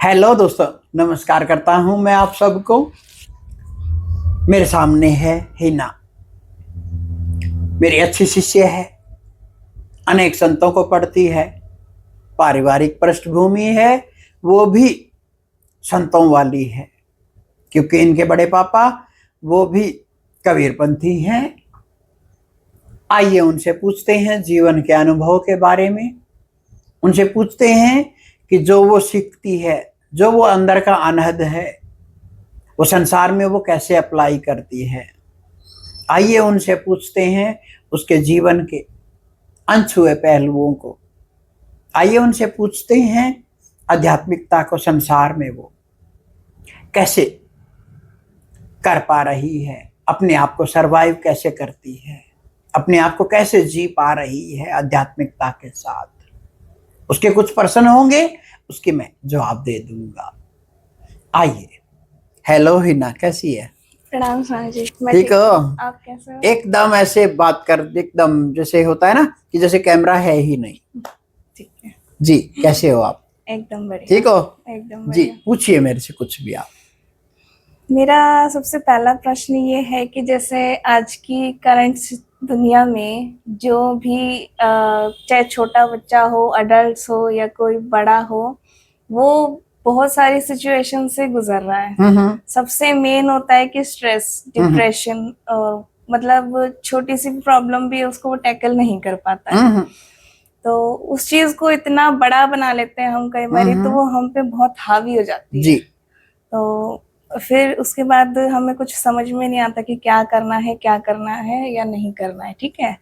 Hello दोस्तों, नमस्कार करता हूं मैं आप सबको। मेरे सामने है हिना, मेरी अच्छी शिष्य है, अनेक संतों को पढ़ती है, पारिवारिक पृष्ठभूमि है वो भी संतों वाली है, क्योंकि इनके बड़े पापा वो भी कबीरपंथी हैं। आइए उनसे पूछते हैं जीवन के अनुभव के बारे में। उनसे पूछते हैं कि जो वो सीखती है, जो वो अंदर का अनहद है, वो संसार में वो कैसे अप्लाई करती है। आइए उनसे पूछते हैं उसके जीवन के अनछुए पहलुओं को। आइए उनसे पूछते हैं आध्यात्मिकता को संसार में वो कैसे कर पा रही है, अपने आप को सरवाइव कैसे करती है, अपने आप को कैसे जी पा रही है आध्यात्मिकता के साथ। उसके कुछ प्रश्न होंगे, उसके मैं जवाब दे दूंगा। आइए। हेलो हिना, कैसी है? प्रणाम स्वामी जी। मैं ठीक हो? आप कैसे हो? एकदम ऐसे बात कर, एकदम जैसे होता है ना कि जैसे कैमरा है ही नहीं। ठीक है जी, कैसे हो आप? एकदम बढ़िया। ठीक हो? एकदम जी, बढ़िया। पूछिए मेरे से कुछ भी आप। मेरा सबसे पहला प्रश्न ये है कि जैसे आज की करंट दुनिया में जो भी चाहे छोटा बच्चा हो, अडल्ट हो या कोई बड़ा हो, वो बहुत सारी सिचुएशन से गुजर रहा है। सबसे मेन होता है कि स्ट्रेस, डिप्रेशन, और मतलब छोटी सी प्रॉब्लम भी उसको वो टैकल नहीं कर पाता है। तो उस चीज को इतना बड़ा बना लेते हैं हम कई बार, तो वो हम पे बहुत हावी हो जाती है। जी। तो फिर उसके बाद हमें कुछ समझ में नहीं आता कि क्या करना है, क्या करना है या नहीं करना है। ठीक है,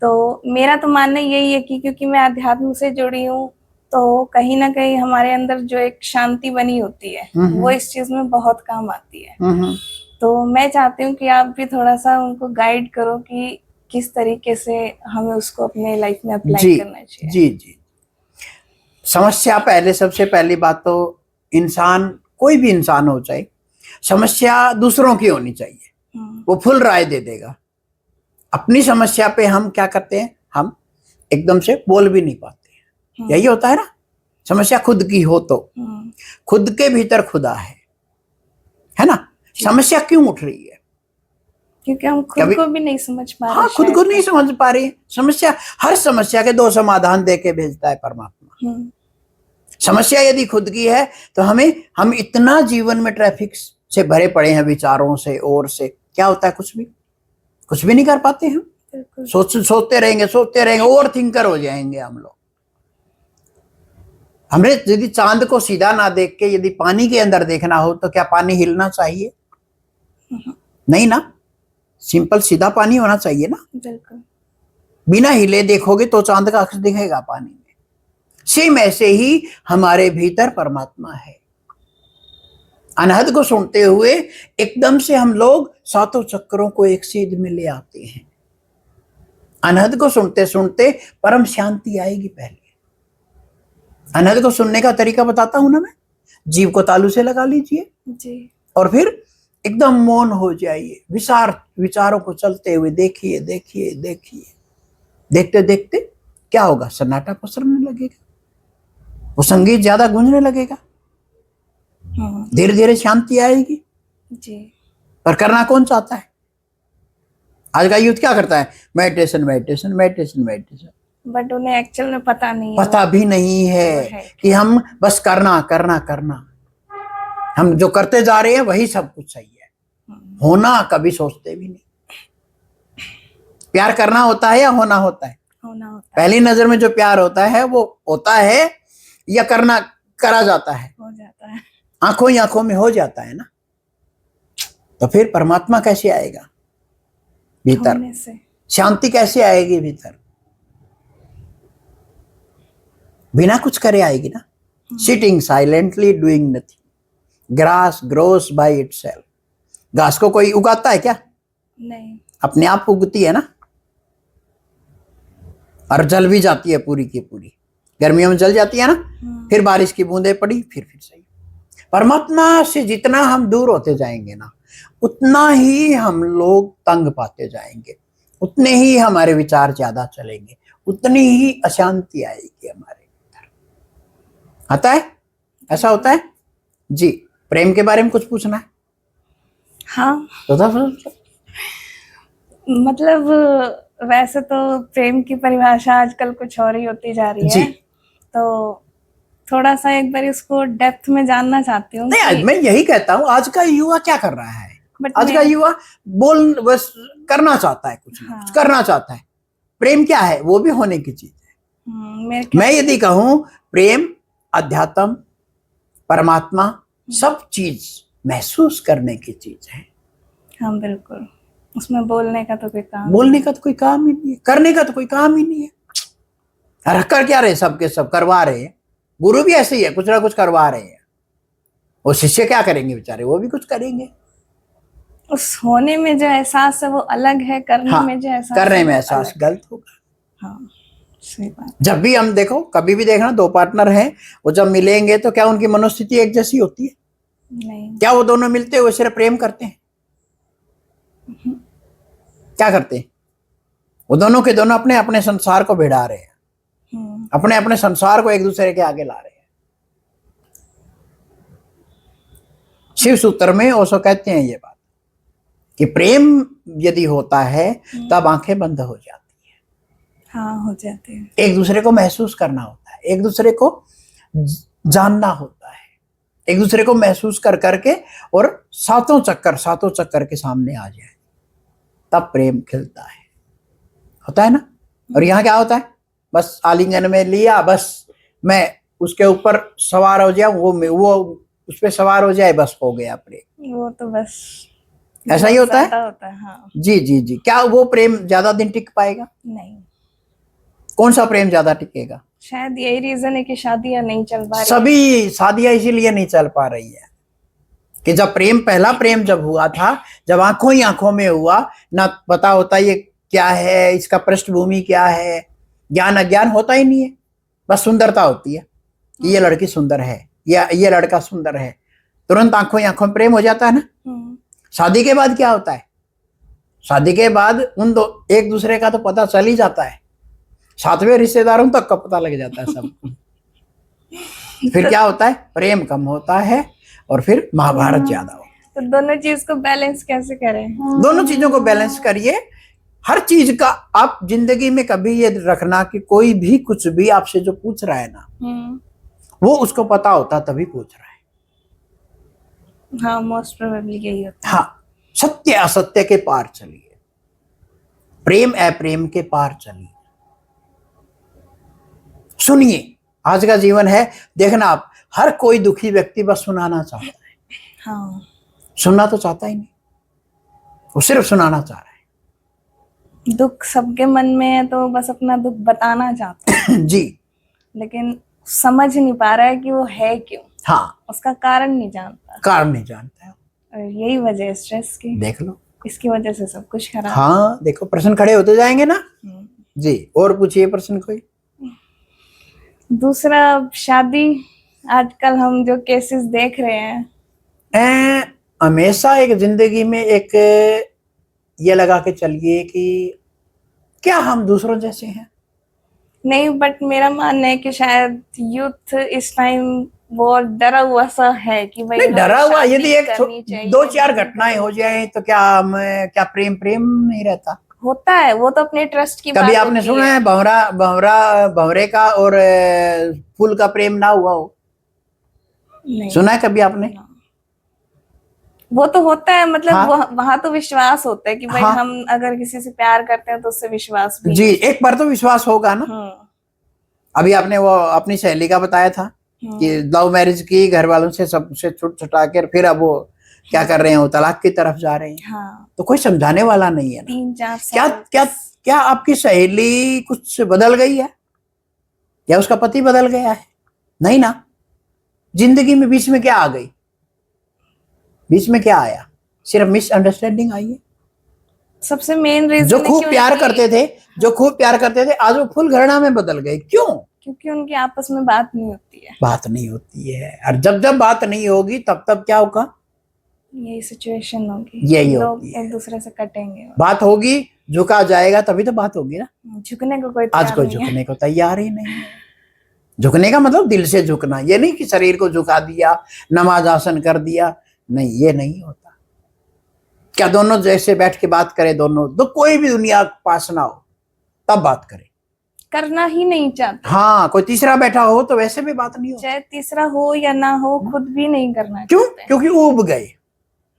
तो मेरा तो मानना यही है कि क्योंकि मैं अध्यात्म से जुड़ी हूँ, तो कहीं ना कहीं हमारे अंदर जो एक शांति बनी होती है वो इस चीज में बहुत काम आती है। तो मैं चाहती हूँ कि आप भी थोड़ा सा उनको गाइड करो कि किस तरीके से हमें उसको अपने लाइफ में अप्लाई करना चाहिए। जी जी। समस्या पहले, सबसे पहली बात तो इंसान, कोई भी इंसान हो चाहे, समस्या दूसरों की होनी चाहिए। वो फुल राय दे देगा। अपनी समस्या पे हम क्या करते हैं, हम एकदम से बोल भी नहीं पाते हैं। यही होता है ना। समस्या खुद की हो तो खुद के भीतर खुदा है ना। समस्या क्यों उठ रही है? क्योंकि हम खुद को भी नहीं समझ पा रहे। हाँ, खुद को नहीं समझ पा रही। समस्या, हर समस्या के दो समाधान दे के भेजता है परमात्मा। समस्या यदि खुद की है तो हम इतना जीवन में ट्रैफिक से भरे पड़े हैं, विचारों से और से, क्या होता है? कुछ भी नहीं कर पाते हम। सोचते रहेंगे, ओवर थिंकर हो जाएंगे हम लोग। हमने यदि चांद को सीधा ना देख के यदि पानी के अंदर देखना हो तो क्या पानी हिलना चाहिए? नहीं ना, सिंपल सीधा पानी होना चाहिए ना। बिल्कुल। बिना हिले देखोगे तो चांद का अक्स दिखेगा पानी में। सेम ऐसे ही हमारे भीतर परमात्मा है। अनहद को सुनते हुए एकदम से हम लोग सातों चक्रों को एक सीध में ले आते हैं। अनहद को सुनते सुनते परम शांति आएगी। पहले अनहद को सुनने का तरीका बताता हूं ना मैं। जीव को तालू से लगा लीजिए जी, और फिर एकदम मौन हो जाइए। विचारों को चलते हुए देखिए देखिए देखिए। देखते देखते क्या होगा? सन्नाटा पसरने लगेगा, वो संगीत ज्यादा गूंजने लगेगा, धीरे धीरे शांति आएगी। जी। पर करना कौन चाहता है? आज का यूथ क्या करता है? Meditation meditation meditation meditation. But उन्हें एक्चुअल में पता नहीं है, पता भी नहीं है कि हम बस करना करना करना। हम जो करते जा रहे हैं वही सब कुछ सही है। होना कभी सोचते भी नहीं। प्यार करना होता है या होना होता है? होना होता है। पहली नजर में जो प्यार होता है वो होता है या करा जाता है? हो जाता है। आंखों ही आंखों में हो जाता है ना। तो फिर परमात्मा कैसे आएगा भीतर? शांति कैसे आएगी भीतर? बिना कुछ करे आएगी ना। Sitting silently doing nothing, grass grows by itself. घास को कोई उगाता है क्या? नहीं, अपने आप उगती है ना। और जल भी जाती है पूरी की पूरी। गर्मियों में जल जाती है ना, फिर बारिश की बूंदें पड़ी, फिर सही। परमात्मा से जितना हम दूर होते जाएंगे ना, उतना ही हम लोग तंग पाते जाएंगे, उतने ही हमारे विचार ज्यादा चलेंगे, उतनी ही अशांति आएगी हमारे भीतर। आता है? ऐसा होता है जी। प्रेम के बारे में कुछ पूछना है हाँ, तो था। मतलब वैसे तो प्रेम की परिभाषा आजकल कुछ और ही होती जा रही जी। है, तो थोड़ा सा एक बार इसको डेप्थ में जानना चाहती हूँ नहीं, कि मैं यही कहता हूँ आज का युवा क्या कर रहा है। बट आज का युवा बोल बस करना चाहता है, कुछ ना कुछ करना चाहता है। प्रेम क्या है, वो भी होने की चीज है। मैं यदि कहूं प्रेम अध्यात्म परमात्मा सब चीज महसूस करने की चीज है। हाँ बिल्कुल, उसमें बोलने का तो कोई काम बोलने का तो कोई काम ही नहीं है, करने का तो कोई काम ही नहीं है। रख कर क्या रहे, सबके सब करवा रहे हैं। गुरु भी ऐसे ही है, कुछ ना कुछ करवा रहे हैं। वो शिष्य क्या करेंगे बेचारे, वो भी कुछ करेंगे। उस होने में जो एहसास है वो अलग है, करने हाँ, में जो एहसास करने में एहसास गलत होगा। हाँ सही बात। जब भी हम देखो, कभी भी देखना, दो पार्टनर हैं, वो जब मिलेंगे तो क्या उनकी मनोस्थिति एक जैसी होती है? नहीं। क्या वो दोनों मिलते हुए सिर्फ प्रेम करते हैं? क्या करते हैं? वो दोनों के दोनों अपने अपने संसार को भिड़ा रहे हैं, अपने अपने संसार को एक दूसरे के आगे ला रहे हैं। शिव सूत्र में ओशो कहते हैं ये बात कि प्रेम यदि होता है तब आंखें बंद हो जाती है। हाँ हो जाती है। एक दूसरे को महसूस करना होता है, एक दूसरे को जानना होता है, एक दूसरे को महसूस कर करके, और सातों चक्कर के सामने आ जाए तब प्रेम खिलता है, होता है ना। और यहाँ क्या होता है, बस आलिंगन में लिया, बस मैं उसके ऊपर सवार हो जाऊं, वो उस पर सवार हो जाए, बस हो गया प्रेम। वो तो बस ऐसा ही होता है। हाँ। जी जी जी। क्या वो प्रेम ज्यादा दिन टिक पाएगा? नहीं। कौन सा प्रेम ज्यादा टिकेगा? शायद यही रीजन है कि शादियां नहीं चल पा रही। सभी शादियां इसीलिए नहीं चल पा रही है कि जब प्रेम, पहला प्रेम जब हुआ था, जब आंखों ही आंखों में हुआ, ना पता होता ये क्या है, इसका पृष्ठभूमि क्या है, ज्ञान अज्ञान होता ही नहीं है। बस सुंदरता होती है कि ये लड़की सुंदर है या ये लड़का सुंदर है, तुरंत आंखों ही आंखों में प्रेम हो जाता है ना। शादी के बाद क्या होता है? शादी के बाद उन दो एक दूसरे का तो पता चल ही जाता है, सातवें रिश्तेदारों तक का पता लग जाता है सबको। फिर क्या होता है? प्रेम कम होता है और फिर महाभारत ज्यादा होता है। तो दोनों चीज को बैलेंस कैसे करें? दोनों चीजों को बैलेंस करिए। हर चीज का आप जिंदगी में कभी ये रखना कि कोई भी कुछ भी आपसे जो पूछ रहा है ना, वो उसको पता होता तभी पूछ रहा है। हाँ मोस्ट प्रोबेबली यही होता है। हाँ, सत्य असत्य के पार चलिए, प्रेम अप्रेम के पार चलिए। सुनिए, आज का जीवन है, देखना आप, हर कोई दुखी व्यक्ति बस सुनाना चाहता है। हाँ। सुनना तो चाहता ही नहीं, वो सिर्फ सुनाना चाह रहा है। दुख सबके मन में है तो बस अपना दुख बताना चाहता है जी, लेकिन समझ नहीं पा रहा है कि वो है क्यों। हाँ, उसका कारण नहीं जानता, कारण नहीं जानता है। और यही वजह है स्ट्रेस की। देख लो, इसकी वजह से सब कुछ खराब। हाँ देखो, प्रश्न खड़े होते जाएंगे ना। जी, और पूछिए प्रश्न कोई। दूसरा, शादी, आजकल हम जो केसेस देख रहे हैं, हमेशा एक जिंदगी में एक ये लगा के चलिए कि क्या हम दूसरों जैसे हैं? नहीं, बट मेरा मानना है कि शायद यूथ इस टाइम वो डरा हुआ सा है कि भाई नहीं, डरा हुआ, यदि एक करनी चाहिए, दो चार घटनाएं हो जाए तो क्या हम, क्या प्रेम प्रेम नहीं रहता? होता है, वो तो अपने ट्रस्ट की कभी बात आपने होती सुना है भंवरे का और फूल का प्रेम ना हुआ हो? नहीं सुना है कभी आपने? वो तो होता है, मतलब हाँ? वहां तो विश्वास होता है कि भाई हाँ? हम अगर किसी से प्यार करते हैं तो उससे विश्वास भी जी, एक बार तो विश्वास होगा ना। अभी आपने वो अपनी सहेली का बताया था कि लव मैरिज की, घर वालों से सबसे छुट छुटा कर फिर अब वो क्या कर रहे हैं, वो तलाक की तरफ जा रहे हैं। हाँ। तो कोई समझाने वाला नहीं है ना। 3-4 क्या साल क्या क्या आपकी सहेली कुछ बदल गई है या उसका पति बदल गया है? नहीं ना। जिंदगी में बीच में क्या आ गई? बीच में क्या आया? सिर्फ मिसअंडरस्टैंडिंग आई है। सबसे मेन रीजन जो खूब प्यार करते थे आज वो फुल घृणा में बदल गए। क्यों? क्योंकि उनकी आपस में बात नहीं होती है। बात नहीं होती है, और जब जब बात नहीं होगी तब तब क्या होगा? यही सिचुएशन होगी, यही लोग एक दूसरे से कटेंगे। बात होगी, झुका जाएगा तभी तो बात होगी ना। झुकने को कोई आज कोई नहीं झुकने को तैयार ही नहीं है। झुकने का मतलब दिल से झुकना, ये नहीं कि शरीर को झुका दिया, नमाज आसन कर दिया, नहीं, ये नहीं होता। क्या दोनों जैसे बैठ के बात करें, दोनों तो कोई भी दुनिया पास ना हो तब बात करें, करना ही नहीं चाहते। हाँ, कोई तीसरा बैठा हो तो वैसे भी बात नहीं हो, चाहे तीसरा हो या ना हो, खुद भी नहीं करना क्यों? चाहते। क्योंकि ऊब गए,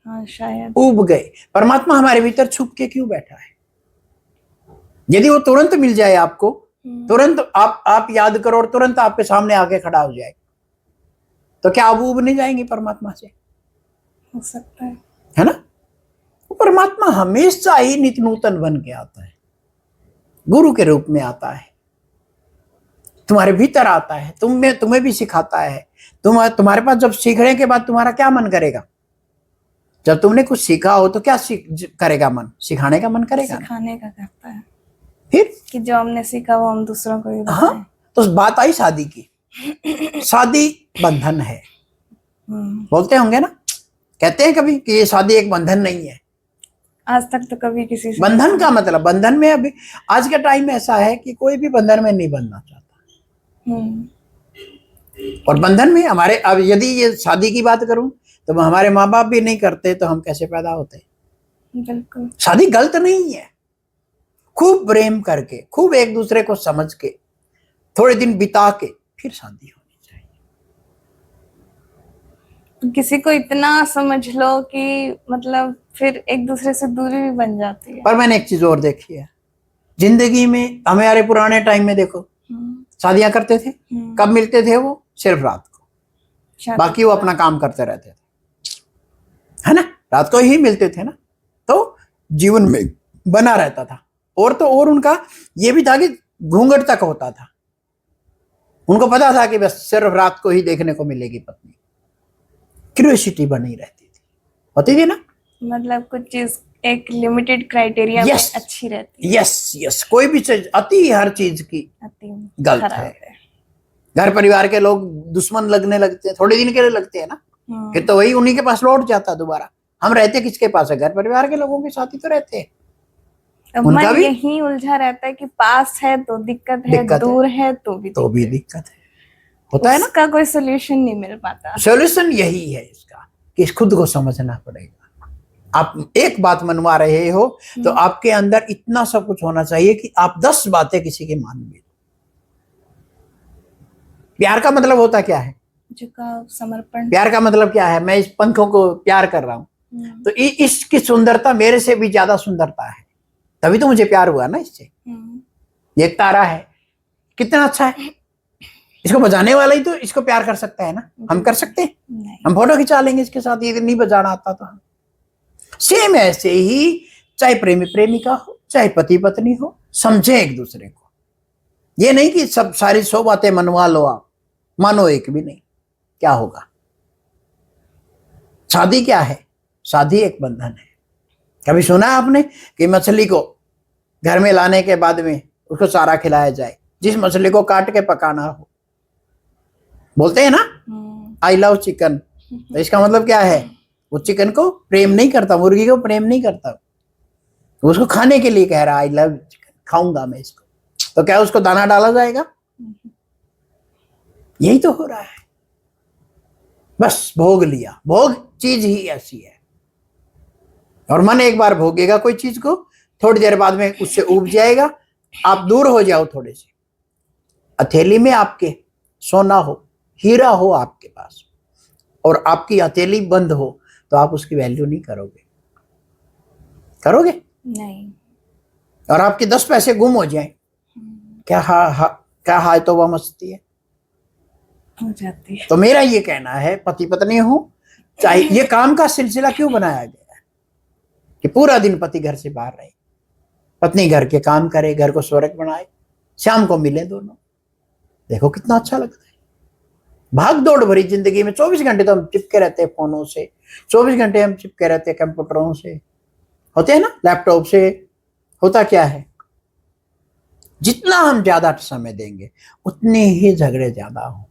हाँ शायद ऊब गए। परमात्मा हमारे भीतर छुप के क्यों बैठा है? यदि वो तुरंत मिल जाए आपको, तुरंत आप याद करो और तुरंत आपके सामने आके खड़ा हो जाए, तो क्या आप ऊब नहीं जाएंगे परमात्मा से? हो सकता है ना? वो परमात्मा हमेशा ही नित्य नूतन बन के आता है, गुरु के रूप में आता है, तुम्हारे भीतर आता है, तुम्हें भी सिखाता है। तुम्हारे पास जब सीखने के बाद तुम्हारा क्या मन करेगा? जब तुमने कुछ सीखा हो तो क्या करेगा मन? सिखाने का मन करेगा, सिखाने का करता है, फिर कि जो हमने सीखा वो हम दूसरों को भी बताएं। हाँ, तो बात आई शादी की। शादी बंधन है, बोलते होंगे ना, कहते हैं कभी कि ये शादी एक बंधन नहीं है। आज तक तो कभी किसी से बंधन का मतलब, बंधन में अभी आज के टाइम में ऐसा है कि कोई भी बंधन में नहीं बंधना चाहता। और बंधन में हमारे, अब यदि ये शादी की बात करूं तो हमारे माँ बाप भी नहीं करते तो हम कैसे पैदा होते? बिल्कुल। शादी गलत नहीं है, खूब प्रेम करके, खूब एक दूसरे को समझ के, थोड़े दिन बिता के फिर शादी होनी चाहिए। किसी को इतना समझ लो कि मतलब फिर एक दूसरे से दूरी भी बन जाती है। पर मैंने एक चीज और देखी है जिंदगी में, हमारे पुराने टाइम में देखो शादियां करते थे, कब मिलते थे वो? सिर्फ रात को, बाकी वो अपना काम करते रहते थे, है ना? रात को ही मिलते थे ना, तो जीवन में बना रहता था। और तो और उनका ये भी था कि घूंघट तक होता था, उनको पता था कि बस सिर्फ रात को ही देखने को मिलेगी पत्नी, क्यूरियोसिटी बनी रहती थी, होती थी ना, मतलब कुछ चीज एक लिमिटेड क्राइटेरिया में अच्छी रहती है। यस, कोई भी चीज अति हर चीज की गलत है। घर परिवार के लोग दुश्मन लगने लगते हैं, थोड़े दिन के लिए लगते हैं ना, फिर तो वही उन्हीं के पास लौट जाता दोबारा। हम रहते किसके पास है? घर परिवार के लोगों के साथ ही तो रहते हैं। मन यही उलझा रहता है कि पास है तो दिक्कत है, दूर है तो भी दिक्कत है, होता है ना। इसका कोई सोल्यूशन नहीं मिल पाता। सोल्यूशन यही है इसका कि खुद को समझना पड़ेगा। आप एक बात मनवा रहे हो तो आपके अंदर इतना सब कुछ होना चाहिए कि आप 10 बातें किसी की मान भी। प्यार का मतलब होता क्या है? झुकाव, समर्पण। प्यार का मतलब क्या है? मैं इस पंखों को प्यार कर रहा हूं तो इसकी सुंदरता मेरे से भी ज्यादा सुंदरता है, तभी तो मुझे प्यार हुआ ना इससे। ये एक तारा है, कितना अच्छा है, इसको बजाने वाला ही तो इसको प्यार कर सकता है ना। हम कर सकते हैं? हम फोटो खिंचा लेंगे इसके साथ, ये नहीं बजाना आता तो। सेम ऐसे ही चाहे प्रेमी प्रेमिका हो, चाहे पति पत्नी हो, समझे एक दूसरे को। ये नहीं कि सब सारी 100 बातें मनवा लो, आप मानो एक भी नहीं, क्या होगा? शादी क्या है? शादी एक बंधन है। कभी सुना आपने कि मछली को घर में लाने के बाद में उसको चारा खिलाया जाए, जिस मछली को काट के पकाना हो? बोलते हैं ना आई लव चिकन, तो इसका मतलब क्या है? वो चिकन को प्रेम नहीं करता, मुर्गी को प्रेम नहीं करता, उसको खाने के लिए कह रहा आई लव चिकन, खाऊंगा मैं इसको। तो क्या उसको दाना डाला जाएगा? यही तो हो रहा है, बस भोग लिया। भोग चीज ही ऐसी है, और मन एक बार भोगेगा कोई चीज को, थोड़ी देर बाद में उससे उब जाएगा। आप दूर हो जाओ थोड़े से, हथेली में आपके सोना हो, हीरा हो आपके पास, और आपकी हथेली बंद हो, तो आप उसकी वैल्यू नहीं करोगे। करोगे? नहीं। और आपके 10 पैसे गुम हो जाएं, क्या हाय तो वह मस्ती है हो जाती है। तो मेरा ये कहना है, पति पत्नी हो चाहे, ये काम का सिलसिला क्यों बनाया गया है कि पूरा दिन पति घर से बाहर रहे, पत्नी घर के काम करे, घर को स्वर्ग बनाए, शाम को मिले दोनों। देखो कितना अच्छा लगता है। भाग दौड़ भरी जिंदगी में 24 घंटे तो हम चिपके रहते हैं फोनों से, 24 घंटे हम चिपके रहते हैं कंप्यूटरों से, होते हैं ना, लैपटॉप से। होता क्या है? जितना हम ज्यादा समय देंगे उतने ही झगड़े ज्यादा होंगे।